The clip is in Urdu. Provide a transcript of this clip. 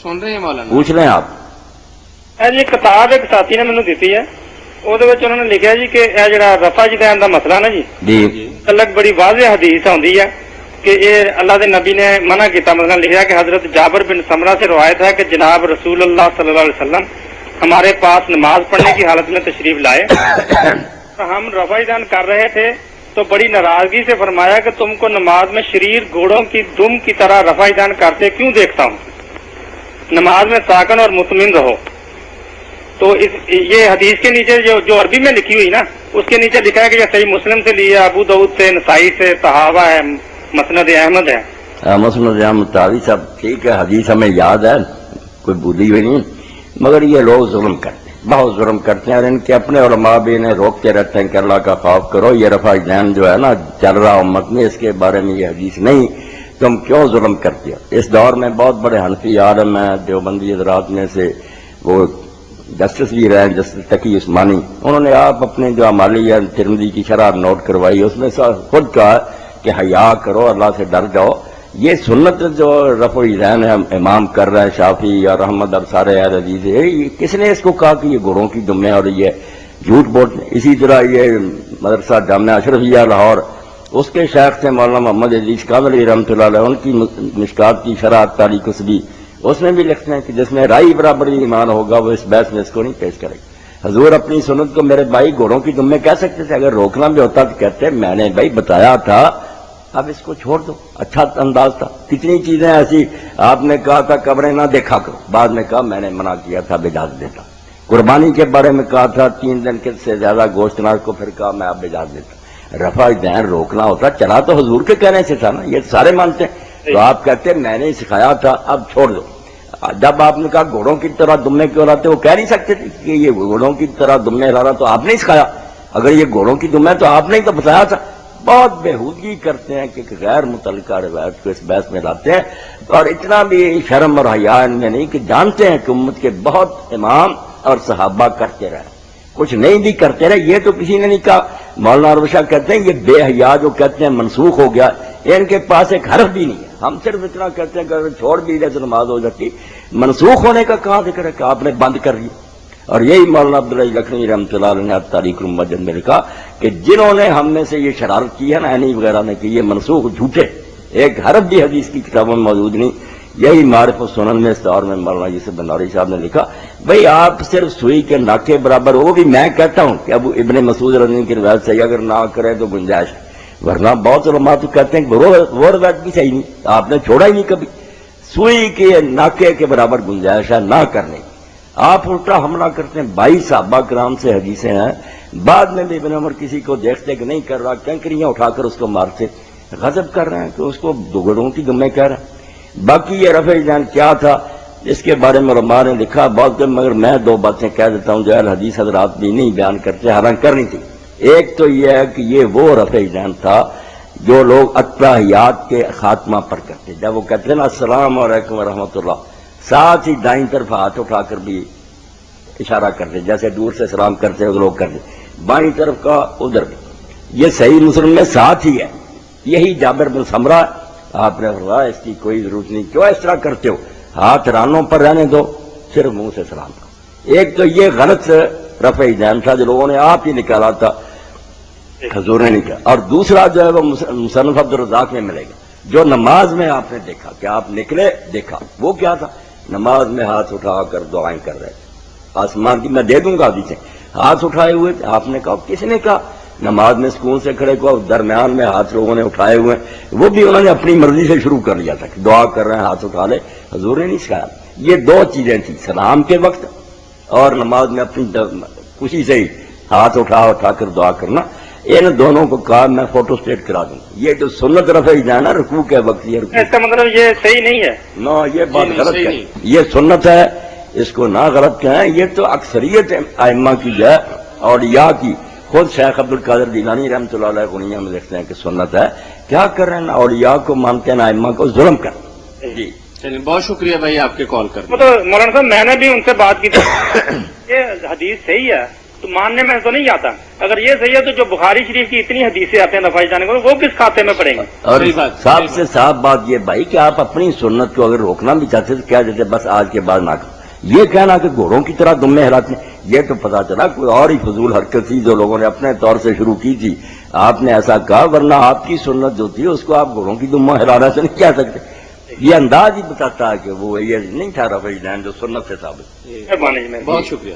سن رہے ہیں مولانا؟ پوچھ لیں آپ. جی کتاب ایک ساتھی نے مینوں دتی ہے، انہوں نے لکھا جی کہ یہ جڑا رفع جدین دا مسئلہ نا جی الگ بڑی واضح حدیث آتی ہے کہ یہ اللہ دے نبی نے منع کیتا. مثلا لکھا کہ حضرت جابر بن سمرہ سے روایت ہے کہ جناب رسول اللہ صلی اللہ علیہ وسلم ہمارے پاس نماز پڑھنے کی حالت میں تشریف لائے، ہم رفع جدین کر رہے تھے تو بڑی ناراضگی سے فرمایا کہ تم کو نماز میں شریر گھوڑوں کی دم کی طرح رفع جدین کرتے کیوں دیکھتا ہوں، نماز میں ساکن اور مطمئن رہو. تو یہ حدیث کے نیچے جو عربی میں لکھی ہوئی نا اس کے نیچے لکھا ہے کہ یہ صحیح مسلم سے لیا، ابو داؤد سے، نسائی سے، طحاوہ ہے، مسند احمد ہے. مسند احمد طحاوی صاحب ٹھیک ہے، حدیث ہمیں یاد ہے، کوئی بھولی ہوئی نہیں، مگر یہ لوگ ظلم کرتے ہیں، بہت ظلم کرتے ہیں، اور ان کے اپنے علماء بھی انہیں روکتے رہتے ہیں کہ اللہ کا خوف کرو، یہ رفع دین جو ہے نا چل رہا امت میں، اس کے بارے میں یہ حدیث نہیں، تم کیوں ظلم کرتے ہو. اس دور میں بہت بڑے حنفی عالم ہیں دیوبندی حضرات میں سے، وہ جسٹس بھی رہے ہیں، جسٹس تقی عثمانی، انہوں نے آپ اپنے جو عمالیہ ترمذی کی شرح نوٹ کروائی، اس میں خود کہا کہ حیا کرو، اللہ سے ڈر جاؤ. یہ سنت جو رفع دین ہے امام کر رہا ہے شافعی اور احمد اور سارے اہل حدیث، یہ کس نے اس کو کہا کہ یہ گھوڑوں کی دمیں اور یہ جھوٹ بولتے ہیں. اسی طرح یہ مدرسہ جامعہ اشرفیہ لاہور، اس کے شیخ تھے مولانا محمد عزیز کاملی رحمۃ اللہ علیہ، ان کی مشکات کی شرح تاریخ کسبی، اس میں بھی لکھتے ہیں کہ جس میں رائی برابری ایمان ہوگا وہ اس بحث میں اس کو نہیں پیش کرے گا. حضور اپنی سنت کو میرے بھائی گھوڑوں کی دم میں کہہ سکتے تھے، اگر روکنا بھی ہوتا تو کہتے میں نے بھائی بتایا تھا، اب اس کو چھوڑ دو. اچھا انداز تھا. کتنی چیزیں ایسی آپ نے کہا تھا قبریں نہ دیکھا کرو، بعد میں کہا میں نے منع کیا تھا اجازت دیتا. قربانی کے بارے میں کہا تھا 3 دن کے سے زیادہ گوشت نہ کو، پھر کہا میں اب اجازت دیتا. رفع دین روکنا ہوتا چلا تو حضور کے کہنے سے تھا نا، یہ سارے مانتے ہیں. تو آپ کہتے میں نے سکھایا تھا اب چھوڑ دو. جب آپ نے کہا گھوڑوں کی طرح دمے کیوں لاتے، وہ کہہ نہیں سکتے تھے کہ یہ گھوڑوں کی طرح دمے لانا تو آپ نے سکھایا، اگر یہ گھوڑوں کی دمے تو آپ نے تو بتایا تھا. بہت بےہودگی کرتے ہیں کہ غیر متعلقہ روایت کو اس بحث میں لاتے ہیں، اور اتنا بھی شرم اور حیا ان میں نہیں کہ جانتے ہیں کہ امت کے بہت امام اور صحابہ کرتے رہے، کچھ نہیں بھی کرتے رہے. یہ تو کسی نے نہیں کہا. مولانا عرب شاہ کہتے ہیں یہ بے حیا جو کہتے ہیں منسوخ ہو گیا، ان کے پاس ایک حرف بھی نہیں ہے. ہم صرف اتنا کہتے ہیں کہ اگر چھوڑ بھی دے تو نماز ہو جاتی. منسوخ ہونے کا کہاں ذکر ہے کہ آپ نے بند کر دیا. اور یہی مولانا عبداللہ لکھنوی رحمۃ اللہ علیہ نے تاریخ المسجد میں لکھا کہ جنہوں نے ہم میں سے یہ شرارت کی ہے نا عینی وغیرہ نے کہ یہ منسوخ جھوٹے، ایک حرف بھی حدیث کی کتابوں میں موجود نہیں. یہی معرف و سنن میں اس دور میں مولانا یوسف بنداری صاحب نے لکھا بھئی آپ صرف سوئی کے ناکے برابر، وہ بھی میں کہتا ہوں کہ اب ابن مسعود رضی اللہ عنہ کی روایت صحیح اگر نہ کرے تو گنجائش ہے، ورنہ بہت علماء تو کہتے ہیں کہ وہ روایت بھی صحیح نہیں، آپ نے چھوڑا ہی نہیں کبھی. سوئی کے ناکے کے برابر گنجائش ہے نہ کرنے. آپ الٹا حملہ کرتے ہیں. 22 صحابہ کرام سے حدیثیں ہیں، بعد میں بھی ابن عمر کسی کو دیکھتے کہ نہیں کر رہا کنکریاں اٹھا کر اس کو مارتے، غضب کر رہے ہیں کہ اس کو گھوڑوں کی دمیں کہہ رہے ہیں. باقی یہ رفع دین کیا تھا اس کے بارے میں علماء نے لکھا بہت، مگر میں 2 باتیں کہہ دیتا ہوں جو اہل حدیث حضرات بھی نہیں بیان کرتے، حالانکہ کرنی تھی. ایک تو یہ ہے کہ یہ وہ رفع دین تھا جو لوگ اتحیات کے خاتمہ پر کرتے، جب وہ کہتے ہیں نا السلام علیکم ورحمۃ اللہ، ساتھ ہی دائیں طرف ہاتھ اٹھا کر بھی اشارہ کرتے، جیسے دور سے سلام کرتے ہیں لوگ کرتے، بائیں طرف کا ادھر بھی. یہ صحیح مسلم میں ساتھ ہی ہے. یہی جابر بن سمرہ، آپ نے فرمایا اس کی کوئی ضرورت نہیں، کیوں اس طرح کرتے ہو، ہاتھ رانوں پر رہنے دو، صرف منہ سے سلام کرو. ایک تو یہ غلط رفع دین تھا جو لوگوں نے آپ ہی نکالا تھا، حضور نے نکالا. اور دوسرا جو ہے وہ مصنف عبدالرزاق میں ملے گا، جو نماز میں آپ نے دیکھا کہ آپ نکلے دیکھا، وہ کیا تھا، نماز میں ہاتھ اٹھا کر دعائیں کر رہے تھے. آسمان کی میں دے دوں گا حدیثیں، ہاتھ اٹھائے ہوئے تھے. آپ نے کہا کس نے کہا نماز میں سکون سے کھڑے کو، درمیان میں ہاتھ لوگوں نے اٹھائے ہوئے ہیں، وہ بھی انہوں نے اپنی مرضی سے شروع کر لیا تھا کہ دعا کر رہے ہیں ہاتھ اٹھا لے، حضور نے نہیں سکھایا. یہ 2 چیزیں تھیں، سلام کے وقت اور نماز میں اپنی خوشی سے ہی ہاتھ اٹھا کر دعا کرنا. ان دونوں کو کہا میں فوٹو اسٹیٹ کرا دوں. یہ جو سنت رفع دین ہے رکوع کے وقت، یہ اس کا مطلب یہ صحیح نہیں ہے نو، یہ بات غلط ہے. یہ سنت ہے، اس کو نہ غلط کہیں. یہ تو اکثریت ائمہ کی جو ہے اولیاء کی، خود شیخ عبد القادر جیلانی رحمۃ اللہ علیہ غنیہ میں لکھتے ہیں کہ سنت ہے. کیا کر رہے ہیں، اولیاء کو مانتے ہیں، ائمہ کو ظلم کر. جی چلیے بہت شکریہ بھائی آپ کے کال کرنے. تو مولانا صاحب میں نے بھی ان سے بات کی تھی، یہ حدیث صحیح ہے تو ماننے میں تو نہیں آتا. اگر یہ صحیح ہے تو جو بخاری شریف کی اتنی حدیثیں آتے ہیں رفع جانے کو وہ کس کھاتے میں پڑیں گے؟ اور صاحب سے صاف بات یہ بھائی کہ آپ اپنی سنت کو اگر روکنا بھی چاہتے تو کیا جیسے بس آج کے بعد نہ کرو. یہ کہنا کہ گھوڑوں کی طرح دمے ہلاتے ہیں یہ تو پتا چلا کوئی اور ہی فضول حرکت تھی جو لوگوں نے اپنے طور سے شروع کی تھی. آپ نے ایسا کہا ورنہ آپ کی سنت جو تھی اس کو آپ گھوڑوں کی دمہ ہلانا سے نہیں کہہ سکتے. یہ انداز ہی بتاتا ہے کہ وہ یہ نہیں تھا رفع دین جو سنت سے ثابت. بہت شکریہ.